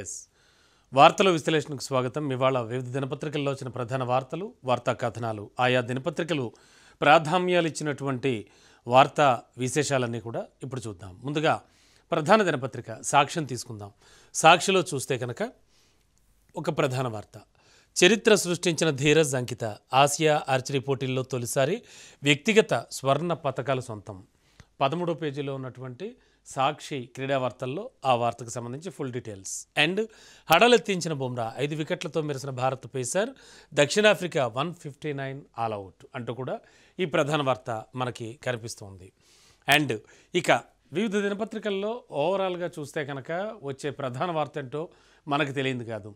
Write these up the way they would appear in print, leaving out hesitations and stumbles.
Yes వార్తల విశ్లేషణకు స్వాగతం. ఇవాళ వివిధ దినపత్రికల్లో వచ్చిన ప్రధాన వార్తలు, వార్తా కథనాలు, ఆయా దినపత్రికలు ప్రాధాన్యాలు ఇచ్చినటువంటి వార్తా విశేషాలన్నీ కూడా ఇప్పుడు చూద్దాం. ముందుగా ప్రధాన దినపత్రిక సాక్ష్యం తీసుకుందాం. సాక్షిలో చూస్తే కనుక ఒక ప్రధాన వార్త, చరిత్ర సృష్టించిన ధీరజ్ అంకిత ఆసియా ఆర్చరీ పోటీల్లో తొలిసారి వ్యక్తిగత స్వర్ణ పతకాలు సొంతం. 13వ పేజీలో ఉన్నటువంటి సాక్షి క్రీడా వార్తల్లో ఆ వార్తకు సంబంధించి ఫుల్ డీటెయిల్స్. అండ్ హడలెత్తించిన బుమ్రా 5 వికెట్లతో మెరిసిన భారత్ పేసర్, దక్షిణాఫ్రికా 159 ఆల్అవుట్ అంటూ కూడా ఈ ప్రధాన వార్త మనకి కనిపిస్తుంది. అండ్ ఇక వివిధ దినపత్రికల్లో ఓవరాల్గా చూస్తే కనుక వచ్చే ప్రధాన వార్త ఏంటో మనకు తెలియదు కాదు.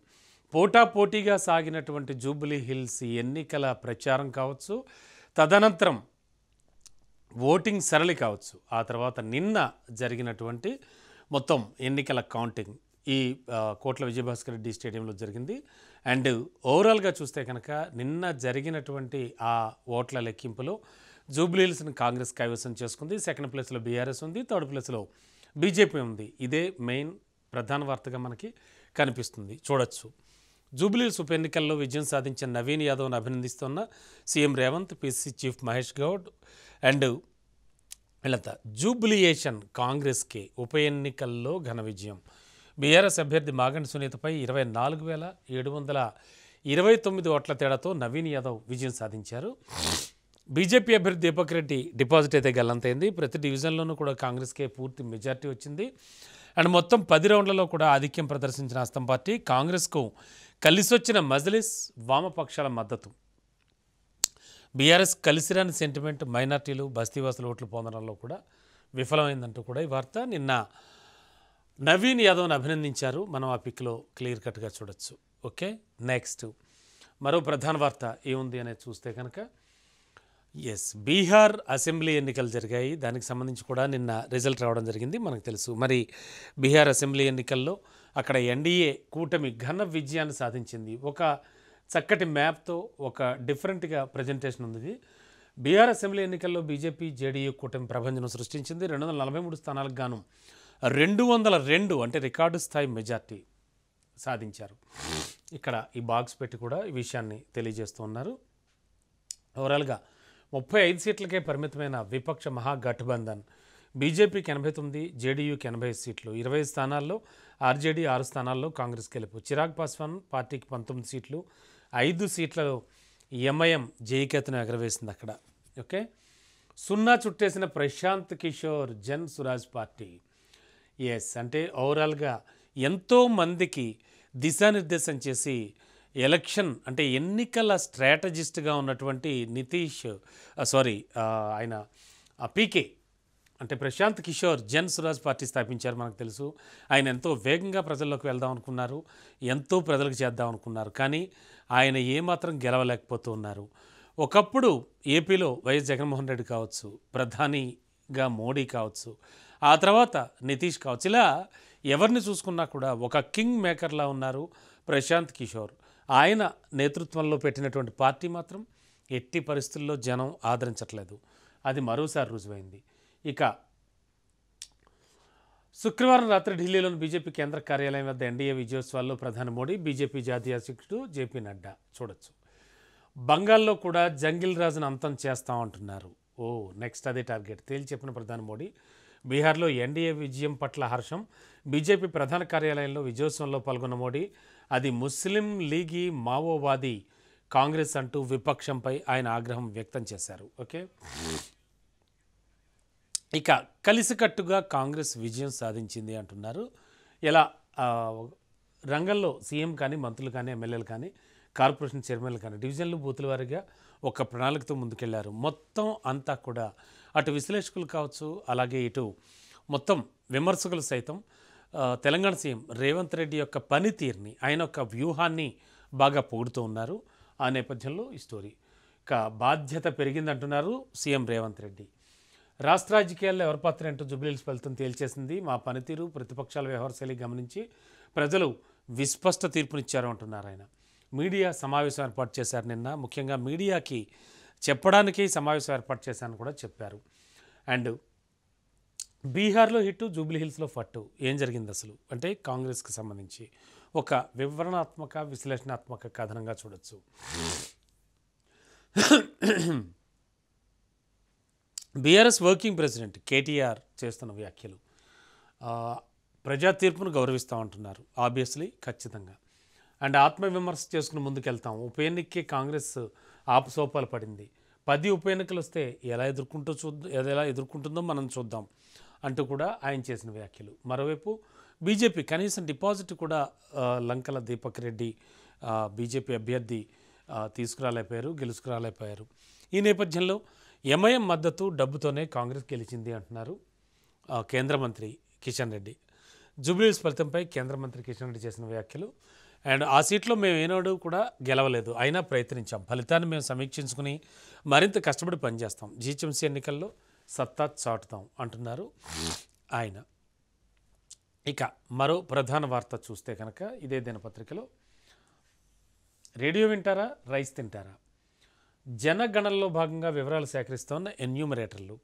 పోటాపోటీగా సాగినటువంటి జూబ్లీ హిల్స్ ఎన్నికల ప్రచారం కావచ్చు, తదనంతరం ఓటింగ్ సరళి కావచ్చు, ఆ తర్వాత నిన్న జరిగినటువంటి మొత్తం ఎన్నికల కౌంటింగ్ ఈ కోట్ల విజయభాస్కర్ రెడ్డి స్టేడియంలో జరిగింది. అండ్ ఓవరాల్గా చూస్తే కనుక నిన్న జరిగినటువంటి ఆ ఓట్ల లెక్కింపులో జూబ్లీ హిల్స్ని కాంగ్రెస్ కైవసం చేసుకుంది. సెకండ్ ప్లేస్లో బీఆర్ఎస్ ఉంది, థర్డ్ ప్లేస్లో బీజేపీ ఉంది. ఇదే మెయిన్ ప్రధాన వార్తగా మనకి కనిపిస్తుంది. చూడొచ్చు, జూబ్లీ హిల్స్ ఉప ఎన్నికల్లో విజయం సాధించిన నవీన్ యాదవ్ను అభినందిస్తున్న CM Revanth, PCC chief Mahesh Goud. And వీళ్ళంతా జూబ్లియేషన్ కాంగ్రెస్కి ఉప ఎన్నికల్లో ఘన విజయం. బీఆర్ఎస్ అభ్యర్థి మాగంటి సునీతపై 24,729 ఓట్ల తేడాతో నవీన్ యాదవ్ విజయం సాధించారు. బీజేపీ అభ్యర్థి దీపక్ రెడ్డి డిపాజిట్ అయితే గల్లంతైంది. ప్రతి డివిజన్లోనూ కూడా కాంగ్రెస్కే పూర్తి మెజార్టీ వచ్చింది. అండ్ మొత్తం 10 రౌండ్లలో కూడా ఆధిక్యం ప్రదర్శించిన హస్తం పార్టీ కాంగ్రెస్కు కలిసొచ్చిన మజ్లిస్ వామపక్షాల మద్దతు. బీఆర్ఎస్ కలిసిరాని సెంటిమెంట్ మైనార్టీలు బస్తీవాసుల ఓట్లు పొందడంలో కూడా విఫలమైందంటూ కూడా ఈ వార్త. నిన్న నవీన్ యాదవ్ని అభినందించారు. మనం ఆ పిక్లో క్లియర్ కట్గా చూడొచ్చు. ఓకే, నెక్స్ట్ మరో ప్రధాన వార్త ఏముంది అనేది చూస్తే కనుక బీహార్ అసెంబ్లీ ఎన్నికలు జరిగాయి. దానికి సంబంధించి కూడా నిన్న రిజల్ట్ రావడం జరిగింది, మనకు తెలుసు. మరి బీహార్ అసెంబ్లీ ఎన్నికల్లో అక్కడ ఎన్డీఏ కూటమి ఘన విజయాన్ని సాధించింది. ఒక చక్కటి మ్యాప్తో ఒక డిఫరెంట్గా ప్రజెంటేషన్ ఉంది. బీహార్ అసెంబ్లీ ఎన్నికల్లో బీజేపీ జేడీయూ కూటమి ప్రభంజనం సృష్టించింది. 243 స్థానాలకు గాను 202 అంటే రికార్డు స్థాయి మెజార్టీ సాధించారు. ఇక్కడ ఈ బాక్స్ పెట్టి కూడా ఈ విషయాన్ని తెలియజేస్తూ ఉన్నారు. ఓవరాల్గా 35 సీట్లకే పరిమితమైన విపక్ష మహాగఠబంధన్ బీజేపీకి 89, జేడీయూకి 80 సీట్లు, 20 స్థానాల్లో ఆర్జేడీ, 6 స్థానాల్లో కాంగ్రెస్ గెలుపు. చిరాగ్ పాస్వాన్ పార్టీకి 19 సీట్లు, 5 సీట్లలో ఎంఐఎం జయకేతను ఎగరవేసింది అక్కడ. ఓకే, సున్నా చుట్టేసిన ప్రశాంత్ కిషోర్ జన్ సురాజ్ పార్టీ. అంటే ఓవరాల్గా ఎంతోమందికి దిశానిర్దేశం చేసి ఎలక్షన్ అంటే ఎన్నికల స్ట్రాటజిస్ట్గా ఉన్నటువంటి ఆయన పీకే అంటే ప్రశాంత్ కిషోర్ జన్ సురాజ్ పార్టీ స్థాపించారు. మనకు తెలుసు, ఆయన ఎంతో వేగంగా ప్రజల్లోకి వెళ్దాం అనుకున్నారు, ఎంతో ప్రజలకు చేద్దాం అనుకున్నారు. కానీ ఆయన ఏమాత్రం గెలవలేకపోతూ ఉన్నారు. ఒకప్పుడు ఏపీలో వైఎస్ జగన్మోహన్ రెడ్డి కావచ్చు, ప్రధానిగా మోడీ కావచ్చు, ఆ తర్వాత నితీష్ కావచ్చు, ఇలా ఎవరిని చూసుకున్నా కూడా ఒక కింగ్ మేకర్లా ఉన్నారు ప్రశాంత్ కిషోర్. ఆయన నేతృత్వంలో పెట్టినటువంటి పార్టీ మాత్రం ఎట్టి పరిస్థితుల్లో జనం ఆదరించట్లేదు. అది మరోసారి రుజువైంది. ఇక శుక్రవారం రాత్రి ఢిల్లీలోని బీజేపీ కేంద్ర కార్యాలయం వద్ద ఎన్డీఏ విజయోత్సవాల్లో ప్రధాని మోడీ, బీజేపీ జాతీయ అధ్యక్షుడు జేపీ నడ్డా. చూడొచ్చు, బంగాల్లో కూడా జంగిల్ రాజును అంతం చేస్తామంటున్నారు. నెక్స్ట్ అదే టార్గెట్ తేల్చి చెప్పిన ప్రధాని మోడీ. బీహార్లో ఎన్డీఏ విజయం పట్ల హర్షం. బీజేపీ ప్రధాన కార్యాలయంలో విజయోత్సవంలో పాల్గొన్న మోడీ, అది ముస్లిం లీగి మావోవాది కాంగ్రెస్ అంటూ విపక్షంపై ఆయన ఆగ్రహం వ్యక్తం చేశారు. ఓకే, ఇక కలిసికట్టుగా కాంగ్రెస్ విజయం సాధించింది అంటున్నారు. ఇలా రంగంలో సీఎం కానీ, మంత్రులు కానీ, ఎమ్మెల్యేలు కానీ, కార్పొరేషన్ చైర్మన్లు కానీ డివిజన్లు బూతుల వారీగా ఒక ప్రణాళికతో ముందుకెళ్లారు. మొత్తం అంతా కూడా అటు విశ్లేషకులు కావచ్చు, అలాగే ఇటు మొత్తం విమర్శకులు సైతం తెలంగాణ సీఎం రేవంత్ రెడ్డి యొక్క పనితీరుని, ఆయన యొక్క వ్యూహాన్ని బాగా పొగుడుతూ ఉన్నారు. ఆ నేపథ్యంలో ఈ స్టోరీ. ఇక బాధ్యత పెరిగిందంటున్నారు సీఎం రేవంత్ రెడ్డి. రాష్ట్ర రాజకీయాల్లో ఎవరి పాత్ర ఏంటో జూబ్లీ హిల్స్ ఫలితం తేల్చేసింది. మా పనితీరు, ప్రతిపక్షాల వ్యవహారశైలి గమనించి ప్రజలు విస్పష్ట తీర్పునిచ్చారు అంటున్నారు ఆయన. మీడియా సమావేశం ఏర్పాటు చేశారు నిన్న. ముఖ్యంగా మీడియాకి చెప్పడానికి సమావేశం ఏర్పాటు చేశారని కూడా చెప్పారు. అండ్ బీహార్లో హిట్టు, జూబ్లీ హిల్స్లో ఫట్టు. ఏం జరిగింది అసలు అంటే కాంగ్రెస్కి సంబంధించి ఒక వివరణాత్మక విశ్లేషణాత్మక కథనంగా చూడొచ్చు. బీఆర్ఎస్ వర్కింగ్ ప్రెసిడెంట్ కేటీఆర్ చేస్తున్న వ్యాఖ్యలు ప్రజా తీర్పును గౌరవిస్తామంటున్నారు. ఆబ్వియస్లీ ఖచ్చితంగా. అండ్ ఆత్మవిమర్శ చేసుకుని ముందుకెళ్తాం. ఉప ఎన్నికే కాంగ్రెస్ ఆపసోపాలు పడింది. 10 ఉప ఎన్నికలు వస్తే ఎలా ఎదుర్కొంటుందో మనం చూద్దాం అంటూ కూడా ఆయన చేసిన వ్యాఖ్యలు. మరోవైపు బీజేపీ కనీసం డిపాజిట్ కూడా లంకల దీపక్ రెడ్డి బీజేపీ అభ్యర్థి గెలుచుకురాలేకపోయారు. ఈ నేపథ్యంలో ఎంఐఎం మద్దతు డబ్బుతోనే కాంగ్రెస్ గెలిచింది అంటున్నారు కేంద్ర మంత్రి కిషన్ రెడ్డి. జూబ్లీహిల్స్ ఫలితంపై కేంద్ర మంత్రి కిషన్ రెడ్డి చేసిన వ్యాఖ్యలు. అండ్ ఆ సీట్లో మేము ఏనాడు కూడా గెలవలేదు, అయినా ప్రయత్నించాం. ఫలితాన్ని మేము సమీక్షించుకుని మరింత కష్టపడి పనిచేస్తాం. జీహెచ్ఎంసీ ఎన్నికల్లో సత్తా చాటుతాం అంటున్నారు ఆయన. ఇక మరో ప్రధాన వార్త చూస్తే కనుక ఇదే దినపత్రికలో రేడియో వింటారా, రైస్ తింటారా, జనగణనలో భాగంగా వివరాలు సేకరిస్తోన్న ఎన్యూమరేటర్లు.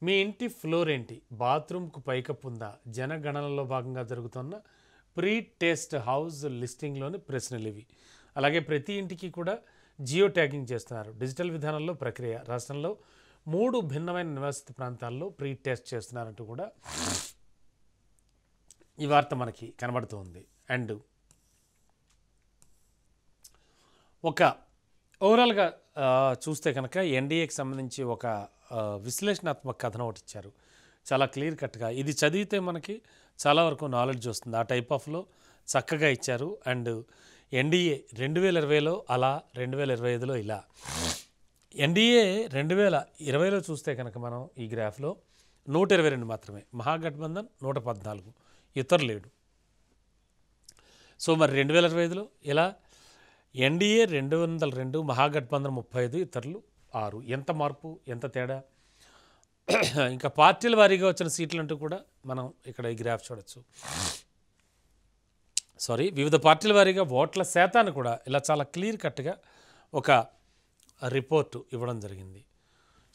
మీ ఇంటి ఫ్లోర్ ఏంటి, బాత్రూమ్కు పైకప్పు ఉందా, జనగణనలో భాగంగా జరుగుతున్న ప్రీ టెస్ట్ హౌస్ లిస్టింగ్లోని ప్రశ్నలు ఇవి. అలాగే ప్రతి ఇంటికి కూడా జియో ట్యాగింగ్ చేస్తున్నారు. డిజిటల్ విధానంలో ప్రక్రియ. రాష్ట్రంలో 3 భిన్నమైన నివాసిత ప్రాంతాల్లో ప్రీ టెస్ట్ చేస్తున్నారంటూ కూడా ఈ వార్త మనకి కనబడుతుంది. అండ్ ఒక ఓవరాల్గా చూస్తే కనుక ఎన్డీఏకి సంబంధించి ఒక విశ్లేషణాత్మక కథనం ఒకటి ఇచ్చారు, చాలా క్లియర్ కట్గా. ఇది చదివితే మనకి చాలా వరకు నాలెడ్జ్ వస్తుంది. ఆ టైప్ ఆఫ్లో చక్కగా ఇచ్చారు. అండ్ ఎన్డీఏ 2020లో అలా, 2025లో ఇలా. ఎన్డీఏ 2020లో చూస్తే కనుక మనం ఈ గ్రాఫ్లో 122 మాత్రమే, మహాగఠబంధన్ 114, ఇతరు లేడు. సో మరి 2025లో ఇలా ఎన్డీఏ 202, మహాగఠబంధన్ 35, ఇతరులు 6. ఎంత మార్పు, ఎంత తేడా. ఇంకా పార్టీల వారీగా వచ్చిన సీట్లు అంటూ కూడా మనం ఇక్కడ ఈ గ్రాఫ్ చూడొచ్చు. వివిధ పార్టీల వారీగా ఓట్ల శాతాన్ని కూడా ఇలా చాలా క్లియర్ కట్గా ఒక రిపోర్టు ఇవ్వడం జరిగింది.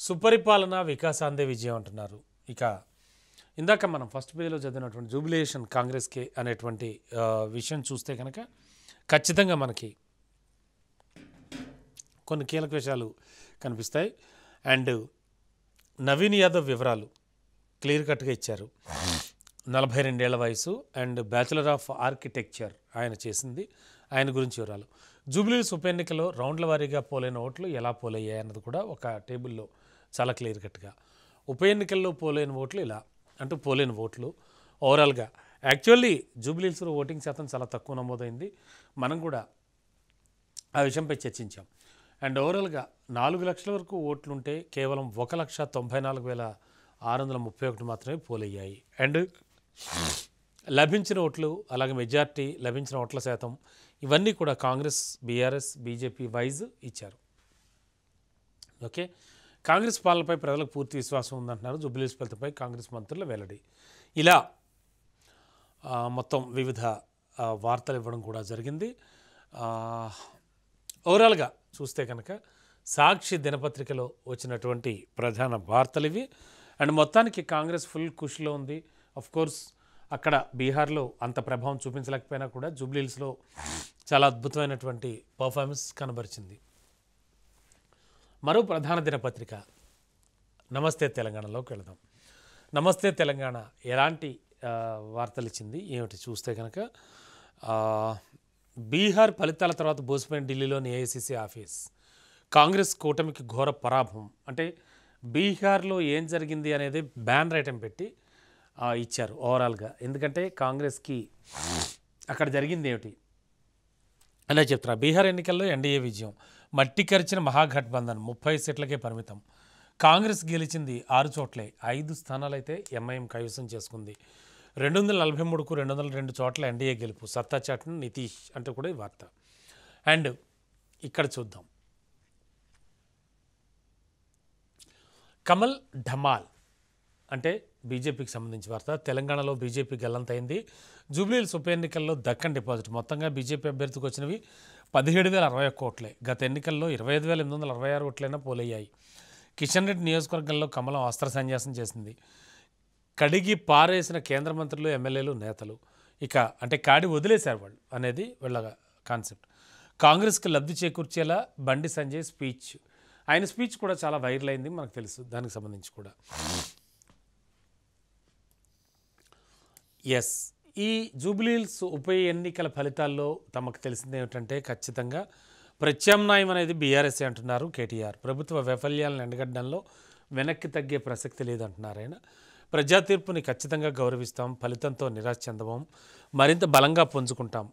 సుపరిపాలన వికాసాందే విజయం అంటున్నారు. ఇక ఇందాక మనం ఫస్ట్ పేజీలో చదివినటువంటి జూబిలేషన్ కాంగ్రెస్కి అనేటువంటి విషయం చూస్తే కనుక ఖచ్చితంగా మనకి కొన్ని కీలక విషయాలు కనిపిస్తాయి. అండ్ నవీన్ యాదవ్ వివరాలు క్లియర్ కట్గా ఇచ్చారు. 42 ఏళ్ల వయసు అండ్ బ్యాచులర్ ఆఫ్ ఆర్కిటెక్చర్ ఆయన చేసింది. ఆయన గురించి వివరాలు. జూబ్లీహిల్స్ ఉప ఎన్నికలో రౌండ్ల వారీగా పోలైన ఓట్లు ఎలా పోలయ్యాయి అన్నది కూడా ఒక టేబుల్లో చాలా క్లియర్ కట్గా. ఉప ఎన్నికల్లో పోలైన ఓట్లు ఇలా అంటూ పోలైన ఓట్లు ఓవరాల్గా. యాక్చువల్లీ జూబ్లీహిల్స్లో ఓటింగ్ శాతం చాలా తక్కువ నమోదైంది. మనం కూడా ఆ విషయంపై చర్చించాం. అండ్ ఓవరాల్గా 4 లక్షల వరకు ఓట్లుంటే కేవలం 1,94,631 మాత్రమే పోలయ్యాయి. అండ్ లభించిన ఓట్లు, అలాగే మెజార్టీ, లభించిన ఓట్ల శాతం ఇవన్నీ కూడా కాంగ్రెస్, బీఆర్ఎస్, బీజేపీ వైజ్ ఇచ్చారు. ఓకే, కాంగ్రెస్ పాలనపై ప్రజలకు పూర్తి విశ్వాసం ఉందంటున్నారు జూబ్లీహిల్స్ ఫలితంపై కాంగ్రెస్ మంత్రుల వెల్లడి. ఇలా మొత్తం వివిధ వార్తలు ఇవ్వడం కూడా జరిగింది. ఓవరాల్గా చూస్తే కనుక సాక్షి దినపత్రికలో వచ్చినటువంటి ప్రధాన వార్తలు ఇవి. అండ్ మొత్తానికి కాంగ్రెస్ ఫుల్ ఖుషిలో ఉంది. కోర్స్ అక్కడ బీహార్లో అంత ప్రభావం చూపించలేకపోయినా కూడా జూబ్లీహిల్స్లో చాలా అద్భుతమైనటువంటి పర్ఫార్మెన్స్ కనబరిచింది. మరో ప్రధాన దినపత్రిక నమస్తే తెలంగాణలోకి వెళదాం. నమస్తే తెలంగాణ ఎలాంటి వార్తలు ఇచ్చింది ఏమిటి చూస్తే కనుక బీహార్ ఫలితాల తర్వాత బోసిపోయిన ఢిల్లీలోని ఏఐసిసి ఆఫీస్. కాంగ్రెస్ కూటమికి ఘోర పరాభవం. అంటే బీహార్లో ఏం జరిగింది అనేది బ్యానర్ ఐటెం పెట్టి ఇచ్చారు ఓవరాల్గా. ఎందుకంటే కాంగ్రెస్కి అక్కడ జరిగింది ఏమిటి అనే చెప్తున్నారు. బీహార్ ఎన్నికల్లో ఎన్డీఏ విజయం. మట్టి కరిచిన మహాగఠబంధన్ 30 సీట్లకే పరిమితం. కాంగ్రెస్ గెలిచింది 6 చోట్లే. 5 స్థానాలైతే ఎంఐఎం కైవసం చేసుకుంది. 243కు 202 చోట్ల ఎన్డీఏ గెలుపు. సత్తా చాటున నితీష్ అంటూ కూడా ఈ వార్త. అండ్ ఇక్కడ చూద్దాం, కమల్ ఢమాల్ అంటే బీజేపీకి సంబంధించి వార్త. తెలంగాణలో బీజేపీ గల్లంతైంది. జూబ్లీహిల్స్ ఉప ఎన్నికల్లో దక్కన్ డిపాజిట్. మొత్తంగా బీజేపీ అభ్యర్థికి వచ్చినవి 17,061 ఓట్లే. గత ఎన్నికల్లో 25,866 ఓట్లైనా పోలయ్యాయి. కిషన్ రెడ్డి నియోజకవర్గంలో కమలం అస్త్ర సన్యాసం చేసింది. కడిగి పారేసిన కేంద్ర మంత్రులు, ఎమ్మెల్యేలు, నేతలు ఇక అంటే కాడి వదిలేశారు వాళ్ళు అనేది వీళ్ళ కాన్సెప్ట్. కాంగ్రెస్కి లబ్ధి చేకూర్చేలా బండి సంజయ్ స్పీచ్, ఆయన స్పీచ్ కూడా చాలా వైరల్ అయింది, మనకు తెలుసు దానికి సంబంధించి కూడా. ఎస్, ఈ జూబ్లీహిల్స్ ఉప ఎన్నికల ఫలితాల్లో తమకు తెలిసింది ఏమిటంటే ఖచ్చితంగా ప్రత్యామ్నాయం అనేది బీఆర్ఎస్ అంటున్నారు కేటీఆర్. ప్రభుత్వ వైఫల్యాలను ఎండగడ్డంలో వెనక్కి తగ్గే ప్రసక్తి లేదంటున్నారు ఆయన. ప్రజా తీర్పుని ఖచ్చితంగా గౌరవిస్తాం, ఫలితంతో నిరాశ చెందవం, మరింత బలంగా పుంజుకుంటాం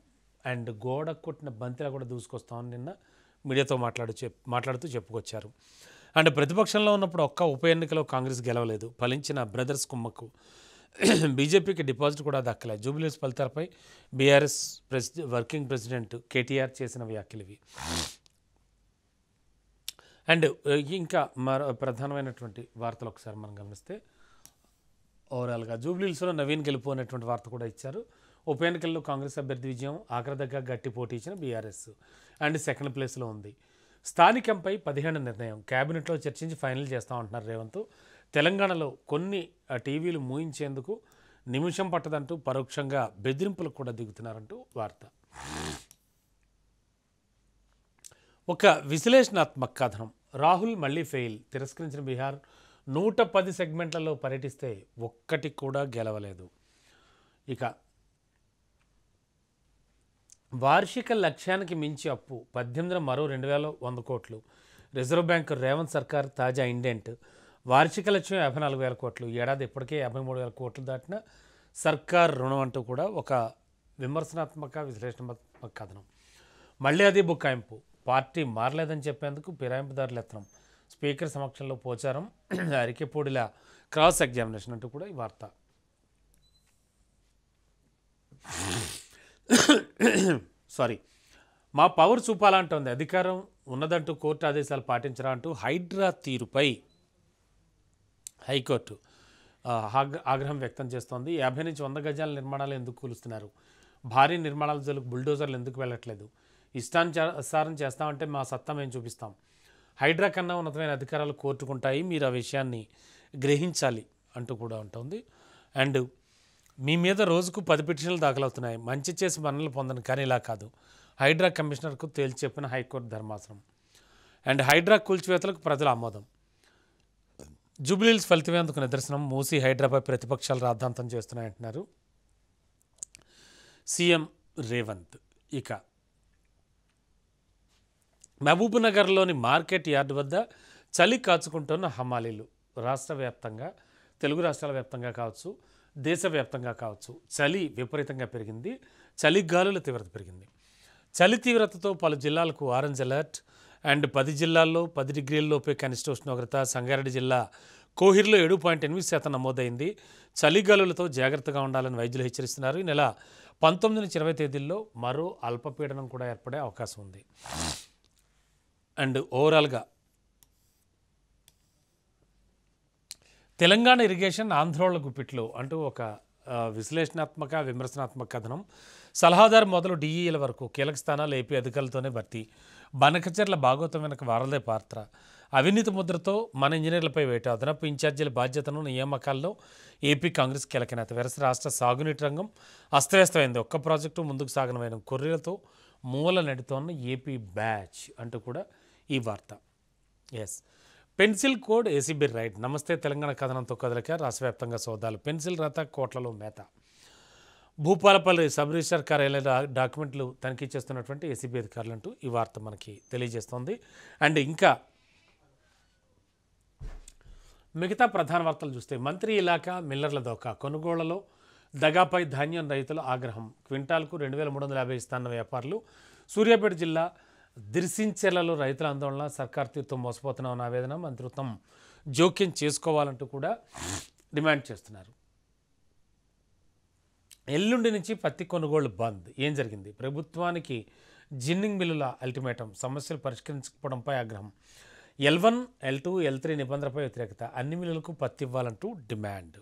అండ్ గోడ కొట్టిన బంతిలా కూడా దూసుకొస్తామని నిన్న మీడియాతో మాట్లాడుతూ చెప్పుకొచ్చారు. అండ్ ప్రతిపక్షంలో ఉన్నప్పుడు ఒక్క ఉప ఎన్నికలో కాంగ్రెస్ గెలవలేదు, ఫలించిన బ్రదర్స్ కుమ్మక్కు బీజేపీకి డిపాజిట్ కూడా దక్కలేదు. జూబ్లీహిల్స్ ఫలితాలపై బీఆర్ఎస్ వర్కింగ్ ప్రెసిడెంట్ కేటీఆర్ చేసిన వ్యాఖ్యలు ఇవి. అండ్ ఇంకా మరో ప్రధానమైనటువంటి వార్తలు ఒకసారి మనం గమనిస్తే ఓవరాల్గా జూబ్లీహిల్స్లో నవీన్ గెలుపు అనేటువంటి వార్త కూడా ఇచ్చారు. ఉప ఎన్నికల్లో కాంగ్రెస్ అభ్యర్థి విజయం, ఆఖరిదగ్గ గట్టి పోటీ ఇచ్చిన బీఆర్ఎస్ అండ్ సెకండ్ ప్లేస్లో ఉంది. స్థానికంపై 17 నిర్ణయం, క్యాబినెట్లో చర్చించి ఫైనల్ చేస్తామంటున్నారు రేవంత్. తెలంగాణలో కొన్ని టీవీలు మూయించేందుకు నిమిషం పట్టదంటూ పరోక్షంగా బెదిరింపులకు కూడా దిగుతున్నారంటూ వార్త. ఒక విశ్లేషణాత్మక కథనం, రాహుల్ మళ్ళీ ఫెయిల్, తిరస్కరించిన బీహార్ 110 సెగ్మెంట్లలో పర్యటిస్తే ఒక్కటి కూడా గెలవలేదు. ఇక వార్షిక లక్ష్యానికి మించి అప్పు, 18 మరో 2100 కోట్లు. రిజర్వ్ బ్యాంకు రేవంత్ సర్కార్ తాజా ఇండెంట్, వార్షిక లక్ష్యం 54,000 కోట్లు, ఏడాది ఇప్పటికే 53,000 కోట్లు దాటిన సర్కార్ రుణం అంటూ కూడా ఒక విమర్శనాత్మక విశ్లేషణాత్మక కథనం. మళ్ళీ అది బుకాయింపు, పార్టీ మారలేదని చెప్పేందుకు ఫిరాయింపుదారులు ఎత్తనం, స్పీకర్ సమక్షంలో పోచారం, అరికెపూడిల క్రాస్ ఎగ్జామినేషన్ అంటూ కూడా ఈ వార్త. మా పవర్ చూపాలంటోంది, అధికారం ఉన్నదంటూ కోర్టు ఆదేశాలు పాటించరా అంటూ హైడ్రా తీరుపై హైకోర్టు ఆగ్రహం వ్యక్తం చేస్తోంది. 50 నుంచి 100 గజాల నిర్మాణాలు ఎందుకు కూలుస్తున్నారు, భారీ నిర్మాణాల జోలికి బుల్డోజర్లు ఎందుకు వెళ్ళట్లేదు, ఇష్టానుసారం చేస్తామంటే మా సత్తా మేము చూపిస్తాం, హైడ్రా కన్నా ఉన్నతమైన అధికారాలు కోర్టుకుంటాయి, మీరు ఆ విషయాన్ని గ్రహించాలి అంటూ కూడా ఉంటుంది. అండ్ మీ మీద రోజుకు 10 పిటిషన్లు దాఖలవుతున్నాయి, మంచి చేసి మన్నలు పొందని, కానీ ఇలా కాదు, హైడ్రా కమిషనర్కు తేల్చి చెప్పిన హైకోర్టు ధర్మాసనం. అండ్ హైడ్రా కూల్చివేతలకు ప్రజల ఆమోదం, జూబ్లీహిల్స్ ఫలితమేందుకు నిదర్శనం, మూసీ హైడ్రాపై ప్రతిపక్షాలు రాద్ధాంతం చేస్తున్నాయంటున్నారు సీఎం రేవంత్. ఇక మహబూబ్నగర్లోని మార్కెట్ యార్డు వద్ద చలి కాచుకుంటున్న హమాలీలు, రాష్ట్ర వ్యాప్తంగా, తెలుగు రాష్ట్రాల వ్యాప్తంగా కావచ్చు, దేశవ్యాప్తంగా కావచ్చు, చలి విపరీతంగా పెరిగింది, చలిగాలుల తీవ్రత పెరిగింది. చలి తీవ్రతతో పలు జిల్లాలకు ఆరెంజ్ అలర్ట్ అండ్ 10 జిల్లాల్లో 10 డిగ్రీలలోపే కనిష్ట ఉష్ణోగ్రత. సంగారెడ్డి జిల్లా కోహిర్లో 7.8% నమోదైంది. చలిగాలులతో జాగ్రత్తగా ఉండాలని వైద్యులు హెచ్చరిస్తున్నారు. ఈ నెల 19 నుంచి 20 తేదీల్లో మరో అల్పపీడనం కూడా ఏర్పడే అవకాశం ఉంది. అండ్ ఓవరాల్గా తెలంగాణ ఇరిగేషన్ ఆంధ్రోళ్ల గుప్పిట్లో అంటూ ఒక విశ్లేషణాత్మక విమర్శనాత్మక కథనం. సలహాదారు మొదలు డిఈల వరకు కీలక స్థానాలు ఏపీ అధికారులతోనే భర్తీ, బనకచర్ల భాగోతం వెనక వారదే పాత్ర, అవినీతి ముద్రతో మన ఇంజనీర్లపై వేట, అదనపు ఇన్ఛార్జీల బాధ్యతను నియామకాల్లో ఏపీ కాంగ్రెస్ కీలక నేత. వెరస రాష్ట్ర సాగునీటి రంగం అస్తవ్యస్తమైంది, ఒక్క ప్రాజెక్టు ముందుకు సాగనమైన కొర్రీలతో మూల నెడుతోన్న ఏపీ బ్యాచ్ అంటూ కూడా ఈ వార్త. Yes, pencil code ACB raid, నమస్తే తెలంగాణ కథనంతో కదలిక, రాష్ట్ర వ్యాప్తంగా సోదాలు, పెన్సిల్ రాత కోట్లలో మేత. భూపాలపల్లి సబ్ రిజిస్టర్ కార్యాలయంలో డాక్యుమెంట్లు తనిఖీ చేస్తున్నటువంటి ఏసీబీ అధికారులు అంటూ ఈ వార్త మనకి తెలియజేస్తోంది. అండ్ ఇంకా మిగతా ప్రధాన వార్తలు చూస్తే, మంత్రి ఇలాకా మిల్లర్ల దోకా, కొనుగోళ్లలో దగాపై ధాన్యం రైతుల ఆగ్రహం, క్వింటాల్కు 2,350 ఇస్తాన్న వ్యాపారులు. సూర్యాపేట జిల్లా దిర్సించెర్లలో రైతుల ఆందోళన, సర్కార్ తీరుతో మోసపోతున్నామన్న ఆవేదన, మంత్రిత్వం జోక్యం చేసుకోవాలంటూ కూడా డిమాండ్ చేస్తున్నారు. ఎల్లుండి నుంచి పత్తి కొనుగోళ్లు బంద్, ఏం జరిగింది, ప్రభుత్వానికి జిన్నింగ్ మిల్లుల అల్టిమేటం, సమస్యలు పరిష్కరించకపోవడంపై ఆగ్రహం, L1, L2, L3 నిబంధనలపై వ్యతిరేకత, అన్ని మిల్లులకు పత్తి ఇవ్వాలంటూ డిమాండ్.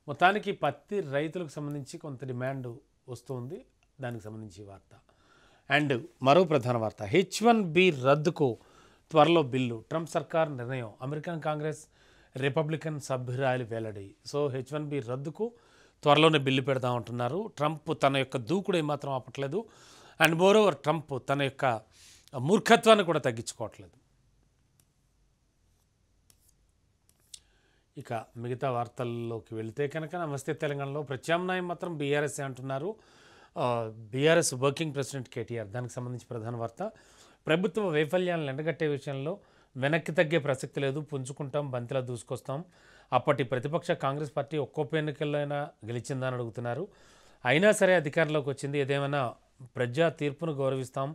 మొత్తానికి పత్తి రైతులకు సంబంధించి కొంత డిమాండ్ వస్తుంది, దానికి సంబంధించి వార్త. అండ్ మరో ప్రధాన వార్త, H1B రద్దుకు త్వరలో బిల్లు, ట్రంప్ సర్కార్ నిర్ణయం, అమెరికన్ కాంగ్రెస్ రిపబ్లికన్ సభ్యురాలి వెల్లడి. సో H1B రద్దుకు త్వరలోనే బిల్లు పెడతా ఉంటున్నారు. ట్రంప్ తన యొక్క దూకుడు ఏమాత్రం ఆపట్లేదు. అండ్ మోరోవర్ ట్రంప్ తన యొక్క మూర్ఖత్వాన్ని కూడా తగ్గించుకోవట్లేదు. ఇక మిగతా వార్తల్లోకి వెళితే కనుక నమస్తే తెలంగాణలో ప్రత్యామ్నాయం మాత్రం బీఆర్ఎస్ అంటున్నారు. BRS working president KTR. దానికి సంబంధించి ప్రధాన వార్త. ప్రభుత్వ వైఫల్యాలను ఎండగట్టే విషయంలో వెనక్కి తగ్గే ప్రసక్తి లేదు, పుంజుకుంటాం, బంతిలా దూసుకొస్తాం. అప్పటి ప్రతిపక్ష కాంగ్రెస్ పార్టీ ఒక్క ఉప ఎన్నికల్లో అయినా గెలిచిందని అడుగుతున్నారు. అయినా సరే అధికారంలోకి వచ్చింది, ఏదేమైనా ప్రజా తీర్పును గౌరవిస్తాం.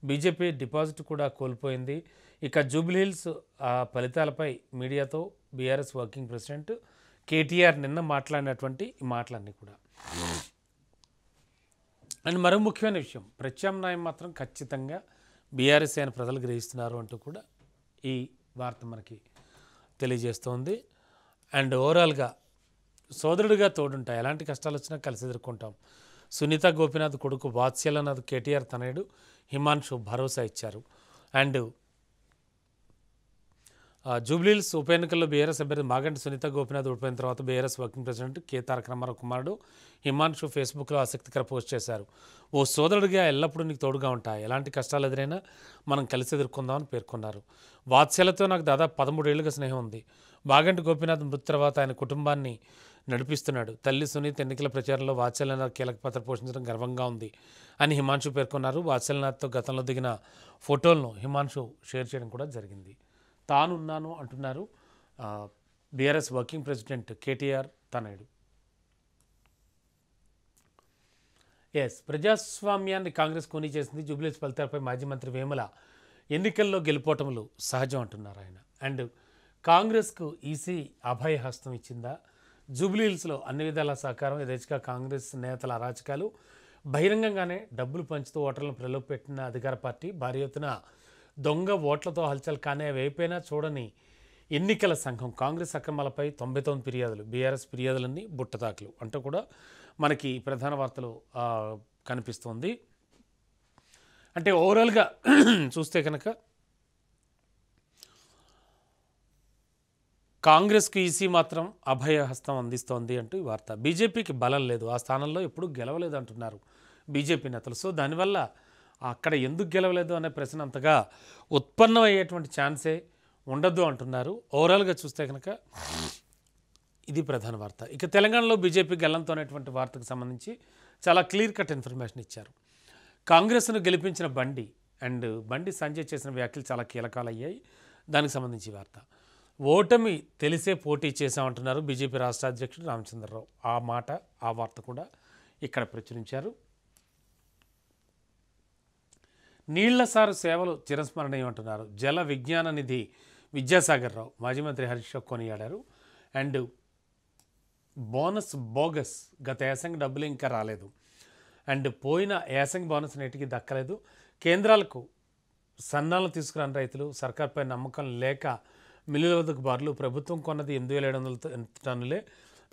బీజేపీ డిపాజిట్ కూడా కోల్పోయింది. ఇక జూబ్లీహిల్స్ ఫలితాలపై మీడియాతో బీఆర్ఎస్ వర్కింగ్ ప్రెసిడెంట్ కేటీఆర్ నిన్న మాట్లాడినటువంటి ఈ మాటలన్నీ కూడా. అండ్ మరో ముఖ్యమైన విషయం, ప్రత్యామ్నాయం మాత్రం ఖచ్చితంగా బీఆర్ఎస్ అయిన ప్రజలు గ్రహిస్తున్నారు అంటూ కూడా ఈ వార్త మనకి తెలియజేస్తోంది. అండ్ ఓవరాల్గా సోదరుడిగా తోడుంటా, ఎలాంటి కష్టాలు వచ్చినా కలిసి ఎదుర్కొంటాం. సునీత గోపీనాథ్ కొడుకు వాత్సల్యనాథ్ కేటీఆర్ తనయుడు హిమాన్షు భరోసా ఇచ్చారు. అండ్ జూబ్లీహిల్స్ ఉప ఎన్నికల్లో బీఆర్ఎస్ అభ్యర్థి మాగంటి సునీత గోపీనాథ్ ఓడిపోయిన తర్వాత బీఆర్ఎస్ వర్కింగ్ ప్రెసిడెంట్ కె తారక రామారావు కుమారుడు హిమాన్షు ఫేస్బుక్లో ఆసక్తికర పోస్ట్ చేశారు. ఓ సోదరుడిగా ఎల్లప్పుడూ నీకు తోడుగా ఉంటాయి, ఎలాంటి కష్టాలు ఎదురైనా మనం కలిసి ఎదుర్కొందామని పేర్కొన్నారు. వాత్సల్యతో నాకు దాదాపు 13 ఏళ్లుగా స్నేహం ఉంది. మాగంటి గోపీనాథ్ మృతి తర్వాత ఆయన కుటుంబాన్ని నడిపిస్తున్నాడు. తల్లి సునీత ఎన్నికల ప్రచారంలో వాత్సల్యనాథ్ కీలక పాత్ర పోషించడం గర్వంగా ఉంది అని హిమాన్షు పేర్కొన్నారు. వాత్సల్యనాథ్తో గతంలో దిగిన ఫోటోలను హిమాన్షు షేర్ చేయడం కూడా జరిగింది. తానున్నాను అంటున్నారు బీఆర్ఎస్ వర్కింగ్ ప్రెసిడెంట్ కేటీఆర్ తనయుడు. ప్రజాస్వామ్యాన్ని కాంగ్రెస్ కూనీ చేసింది. జూబ్లీహిల్స్ ఫలితాలపై మాజీ మంత్రి వేముల ఎన్నికల్లో గెలుపోటములు సహజం అంటున్నారు ఆయన. అండ్ కాంగ్రెస్కు ఈసీ అభయ హస్తం ఇచ్చిందా? జూబ్లీహిల్స్లో అన్ని విధాల సహకారం, యథేచ్ఛగా కాంగ్రెస్ నేతల అరాచకాలు, బహిరంగంగానే డబ్బులు పంచుతూ ఓటర్లను ప్రలోభపెట్టిన అధికార పార్టీ, భారీ ఎత్తున దొంగ ఓట్లతో హల్చల్ కానీ వేపైనా చూడని ఎన్నికల సంఘం, కాంగ్రెస్ అక్రమాలపై 99 ఫిర్యాదులు, బీఆర్ఎస్ ఫిర్యాదులన్నీ బుట్టదాఖలు అంటూ కూడా మనకి ప్రధాన వార్తలు కనిపిస్తోంది. అంటే ఓవరాల్గా చూస్తే కనుక కాంగ్రెస్కు ఈసీ మాత్రం అభయహస్తం అందిస్తోంది అంటూ ఈ వార్త. బీజేపీకి బలం లేదు, ఆ స్థానంలో ఎప్పుడూ గెలవలేదు అంటున్నారు బీజేపీ నేతలు. సో దానివల్ల అక్కడ ఎందుకు గెలవలేదు అనే ప్రశ్న అంతగా ఉత్పన్నం అయ్యేటువంటి ఛాన్సే ఉండదు అంటున్నారు. ఓవరాల్గా చూస్తే కనుక ఇది ప్రధాన వార్త. ఇక తెలంగాణలో బీజేపీ గెలంతో అనేటువంటి వార్తకు సంబంధించి చాలా క్లియర్ కట్ ఇన్ఫర్మేషన్ ఇచ్చారు. కాంగ్రెస్ను గెలిపించిన బండి సంజయ్ చేసిన వ్యాఖ్యలు చాలా కీలకాలు అయ్యాయి. దానికి సంబంధించి వార్త. ఓటమి తెలిసే పోటీ చేశామంటున్నారు బీజేపీ రాష్ట్ర అధ్యక్షుడు రామచంద్రరావు. ఆ వార్త కూడా ఇక్కడ ప్రచురించారు. నీళ్ల సారు సేవలు చిరస్మరణీయం అంటున్నారు జల విజ్ఞాన నిధి విద్యాసాగర్ రావు. మాజీ మంత్రి హరీష్ రావు కొనియాడారు. అండ్ బోనస్ బోగస్, గత యాసంగి డబ్బులు ఇంకా రాలేదు. అండ్ పోయిన యాసంగి బోనస్ నేటికి దక్కలేదు. కేంద్రాలకు సన్నాలను తీసుకురాని రైతులు, సర్కార్పై నమ్మకం లేక మిల్లుల వద్దకు బార్లు. ప్రభుత్వం కొన్నది 8700 టన్నులే,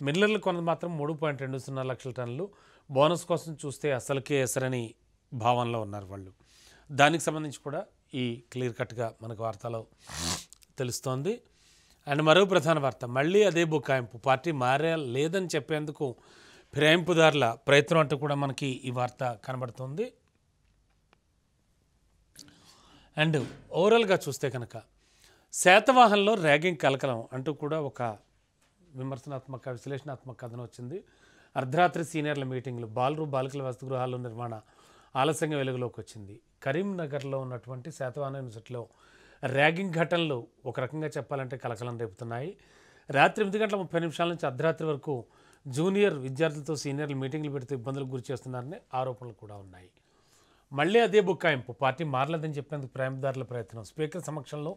మిల్లర్లు కొన్నది మాత్రం 3.20 లక్షల టన్నులు. బోనస్ కోసం చూస్తే అసలుకే ఎసరని భావనలో ఉన్నారు వాళ్ళు. దానికి సంబంధించి కూడా ఈ క్లియర్ కట్గా మనకు వార్తలో తెలుస్తోంది. అండ్ మరో ప్రధాన వార్త, మళ్ళీ అదే బుకాయింపు, పార్టీ మారే లేదని చెప్పేందుకు ఫిరాయింపుదారుల ప్రయత్నం అంటూ కూడా మనకి ఈ వార్త కనబడుతుంది. అండ్ ఓవరాల్గా చూస్తే కనుక శాతవాహనంలో ర్యాగింగ్ కలకలం అంటూ కూడా ఒక విమర్శనాత్మక విశ్లేషణాత్మక కథనం వచ్చింది. అర్ధరాత్రి సీనియర్ల మీటింగ్లు, బాలికల వసతి గృహాల నిర్మాణ ఆలస్యంగా వెలుగులోకి వచ్చింది. కరీంనగర్లో ఉన్నటువంటి శాతవాహన యూనివర్సిటీలో ర్యాగింగ్ ఘటనలు ఒక రకంగా చెప్పాలంటే కలకలం రేపుతున్నాయి. రాత్రి 8:30 నుంచి అర్ధరాత్రి వరకు జూనియర్ విద్యార్థులతో సీనియర్లు మీటింగ్లు పెడుతూ ఇబ్బందులకు గురి చేస్తున్నారని ఆరోపణలు కూడా ఉన్నాయి. మళ్ళీ అదే బుకాయింపు, పార్టీ మారలేదని చెప్పేందుకు ఫిరాయింపుదారుల ప్రయత్నం. స్పీకర్ సమక్షంలో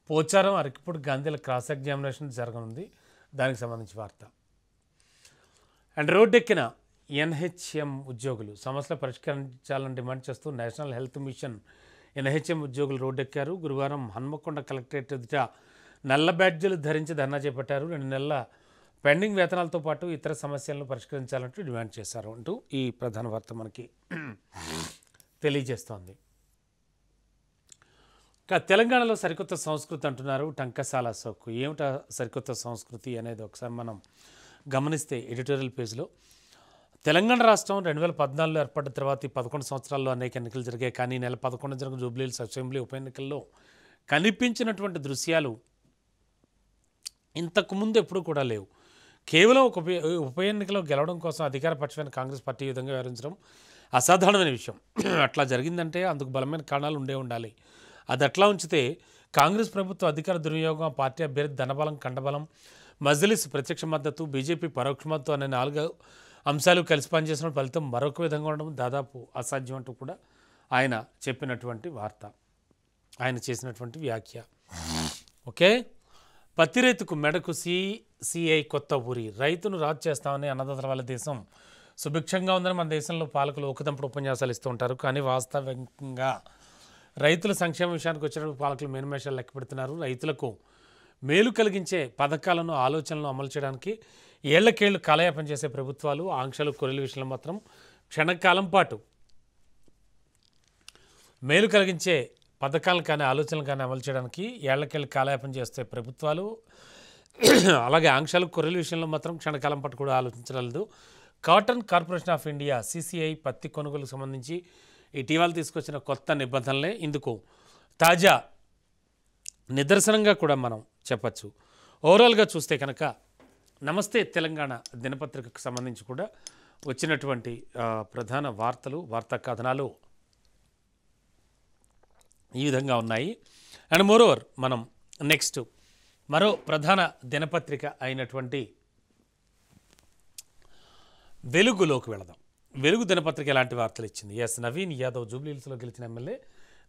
పోచారం, అరకిపూడి గాంధీల క్రాస్ ఎగ్జామినేషన్ జరగనుంది. దానికి సంబంధించి వార్త. అండ్ రోడ్డెక్కిన ఎన్హెచ్ఎం ఉద్యోగులు సమస్యలు పరిష్కరించాలని డిమాండ్ చేస్తూ నేషనల్ హెల్త్ మిషన్ ఎన్హెచ్ఎం ఉద్యోగులు రోడ్డెక్కారు. గురువారం హన్మకొండ కలెక్టరేట్ ఎదుట నల్ల బ్యాడ్జీలు ధరించి ధర్నా చేపట్టారు. 2 నెలల పెండింగ్ వేతనాలతో పాటు ఇతర సమస్యలను పరిష్కరించాలంటూ డిమాండ్ చేశారు అంటూ ఈ ప్రధాన వార్త మనకి తెలియజేస్తోంది. తెలంగాణలో సరికొత్త సంస్కృతి అంటున్నారు టంకసాల సొక్కు. ఏమిటా సరికొత్త సంస్కృతి అనేది ఒకసారి మనం గమనిస్తే ఎడిటోరియల్ పేజ్లో తెలంగాణ రాష్ట్రం 2014లో ఏర్పడిన తర్వాత ఈ 11 సంవత్సరాల్లో అనేక ఎన్నికలు జరిగాయి. కానీ నెల 11 జరిగిన జూబ్లీహిల్స్ అసెంబ్లీ ఉప ఎన్నికల్లో కనిపించినటువంటి దృశ్యాలు ఇంతకు ముందు ఎప్పుడూ కూడా లేవు. కేవలం ఒక ఉప ఎన్నికలో గెలవడం కోసం అధికార పక్షమైన కాంగ్రెస్ పార్టీ ఈ విధంగా వ్యవహరించడం అసాధారణమైన విషయం. అట్లా జరిగిందంటే అందుకు బలమైన కారణాలు ఉండాలి. అది అట్లా ఉంచితే కాంగ్రెస్ ప్రభుత్వ అధికార దుర్వినియోగం, పార్టీ అభ్యర్థి ధనబలం, కండబలం, మజ్లిస్ ప్రత్యక్ష మద్దతు, బీజేపీ పరోక్ష మద్దతు అనే 4 అంశాలు కలిసి పనిచేసిన ఫలితం మరొక విధంగా ఉండడం దాదాపు అసాధ్యం అంటూ కూడా ఆయన చెప్పినటువంటి వార్త, ఆయన చేసినటువంటి వ్యాఖ్య. ఓకే, పత్తి రైతుకు మెడకు సిఐ కొత్త ఊరి, రైతును రాజు చేస్తామని అన్నదాతల వాళ్ళ దేశం సుభిక్షంగా ఉందని మన దేశంలో పాలకులు ఒకదంపుడు ఉపన్యాసాలు ఇస్తూ ఉంటారు. కానీ వాస్తవంగా రైతుల సంక్షేమ విషయానికి వచ్చినప్పుడు పాలకులు మేనిమేషాలు లెక్క పెడుతున్నారు. రైతులకు మేలు కలిగించే పథకాలను, ఆలోచనలను అమలు చేయడానికి ఏళ్లకేళ్లు కాలయాపన చేసే ప్రభుత్వాలు ఆంక్షలు, కొర్రెల విషయంలో మాత్రం క్షణకాలం పాటు మేలు కలిగించే పథకాలను కానీ ఆలోచనలు కానీ అమలు చేయడానికి ఏళ్లకేళ్లు కాలయాపన చేస్తే ప్రభుత్వాలు, అలాగే ఆంక్షలు, కొర్రెల విషయంలో మాత్రం క్షణకాలం పాటు కూడా ఆలోచించలేదు. Cotton corporation of India CCI పత్తి కొనుగోలుకు సంబంధించి ఇటీవల తీసుకొచ్చిన కొత్త నిబంధనలే ఇందుకు తాజా నిదర్శనంగా కూడా మనం చెప్పచ్చు. ఓవరాల్గా చూస్తే కనుక నమస్తే తెలంగాణ దినపత్రికకు సంబంధించి కూడా వచ్చినటువంటి ప్రధాన వార్తా కథనాలు ఈ విధంగా ఉన్నాయి. అండ్ మోరోవర్ మనం నెక్స్ట్ మరో ప్రధాన దినపత్రిక అయినటువంటి వెలుగులోకి వెళదాం. వెలుగు దినపత్రిక ఎలాంటి వార్తలు ఇచ్చింది? నవీన్ యాదవ్ జూబ్లీహిల్స్లో గెలిచిన ఎమ్మెల్యే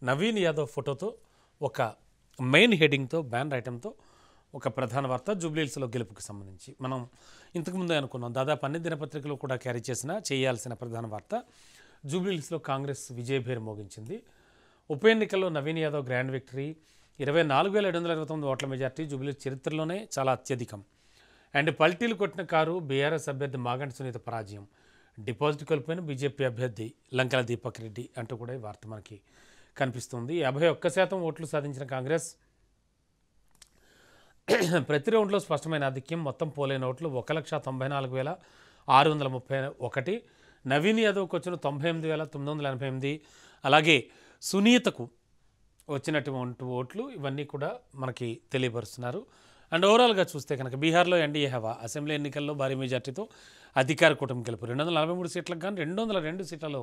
నవీన్ యాదవ్ ఫోటోతో ఒక మెయిన్ హెడింగ్తో బ్యానర్ ఐటెంతో ఒక ప్రధాన వార్త జూబ్లీహిల్స్లో గెలుపుకి సంబంధించి. మనం ఇంతకుముందే అనుకున్నాం, దాదాపు అన్ని దినపత్రికలు కూడా క్యారీ చేయాల్సిన ప్రధాన వార్త జూబ్లీహిల్స్లో కాంగ్రెస్ విజయభేరి మోగించింది. ఉప ఎన్నికల్లో నవీన్ యాదవ్ గ్రాండ్ విక్టరీ, 24,729 ఓట్ల మెజార్టీ జూబ్లీహిల్స్ చరిత్రలోనే చాలా అత్యధికం. అండ్ పల్టీలు కొట్టిన కారు బీఆర్ఎస్ అభ్యర్థి మాగంటి సునీత పరాజయం, డిపాజిట్ కోల్పోయిన బీజేపీ అభ్యర్థి లంకల దీపక్ రెడ్డి అంటూ కూడా ఈ వార్త మనకి కనిపిస్తుంది. 51% ఓట్లు సాధించిన కాంగ్రెస్ ప్రతి రౌండ్లో స్పష్టమైన ఆధిక్యం, మొత్తం పోలైన ఓట్లు 1,94,631. నవీన్ యాదవ్కి వచ్చిన 98,988, అలాగే సునీతకు వచ్చినటువంటి ఓట్లు ఇవన్నీ కూడా మనకి తెలియపరుస్తున్నారు. అండ్ ఓవరాల్గా చూస్తే కనుక బీహార్లో ఎన్డీఏ హవా, అసెంబ్లీ ఎన్నికల్లో భారీ మెజార్టీతో అధికార కూటమి గెలుపు, 243 సీట్లకు కానీ 202 సీట్లలో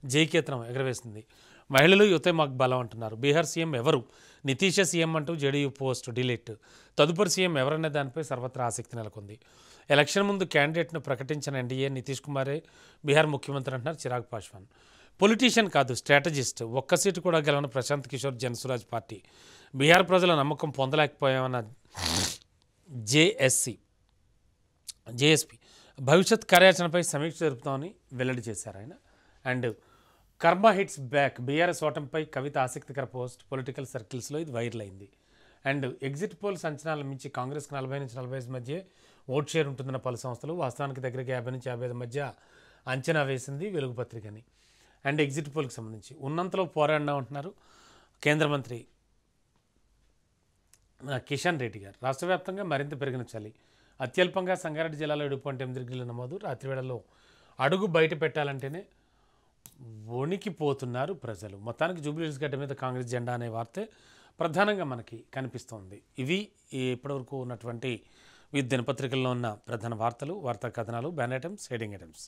జయకేతనం ఎగరవేసింది. మహిళలు యువతే మాకు బలం అంటున్నారు. బీహార్ సీఎం ఎవరు? నితీష సీఎం అంటూ జేడీయూ పోస్ట్ డిలీట్. తదుపరి సీఎం ఎవరనే దానిపై సర్వత్రా ఆసక్తి నెలకొంది. ఎలక్షన్ ముందు క్యాండిడేట్ను ప్రకటించిన ఎన్డీఏ నితీష్ కుమారే బీహార్ ముఖ్యమంత్రి అంటున్నారు చిరాగ్ పాస్వాన్. పొలిటీషియన్ కాదు, స్ట్రాటజిస్ట్. ఒక్క సీటు కూడా గెలవని ప్రశాంత్ కిషోర్ జనసురాజ్ పార్టీ. బీహార్ ప్రజల నమ్మకం పొందలేకపోయామన్న జేఎస్పీ భవిష్యత్ కార్యాచరణపై సమీక్ష జరుపుతామని వెల్లడి చేశారు ఆయన. అండ్ కర్మ హిట్స్ బ్యాక్, బీఆర్ఎస్ ఓటమిపై కవిత ఆసక్తికర పోస్ట్, పొలిటికల్ సర్కిల్స్లో ఇది వైరల్ అయింది. అండ్ ఎగ్జిట్ పోల్స్ అంచనాల మించి కాంగ్రెస్కి 40-45 మధ్య ఓట్ షేర్ ఉంటుందన్న పలు సంస్థలు, వాస్తవానికి దగ్గరికి 50-55 మధ్య అంచనా వేసింది వెలుగు పత్రికని. అండ్ ఎగ్జిట్ పోల్కి సంబంధించి ఉన్నంతలో పోరాడినా ఉంటున్నారు కేంద్ర మంత్రి కిషన్ రెడ్డి గారు. రాష్ట్ర వ్యాప్తంగా మరింత పెరిగిన చలి, అత్యల్పంగా సంగారెడ్డి జిల్లాలో 7.8 డిగ్రీల నమోదు. రాత్రి వేళల్లో అడుగు బయట పెట్టాలంటేనే వణికిపోతున్నారు ప్రజలు. మొత్తానికి జూబ్లీహిల్స్ గడ్డ మీద కాంగ్రెస్ జెండా అనే వార్తే ప్రధానంగా మనకి కనిపిస్తోంది. ఇవి ఇప్పటివరకు ఉన్నటువంటి వివిధ దినపత్రికల్లో ఉన్న ప్రధాన వార్తలు, వార్తా కథనాలు, బ్యాన్ ఐటమ్స్, హెడింగ్ ఐటమ్స్.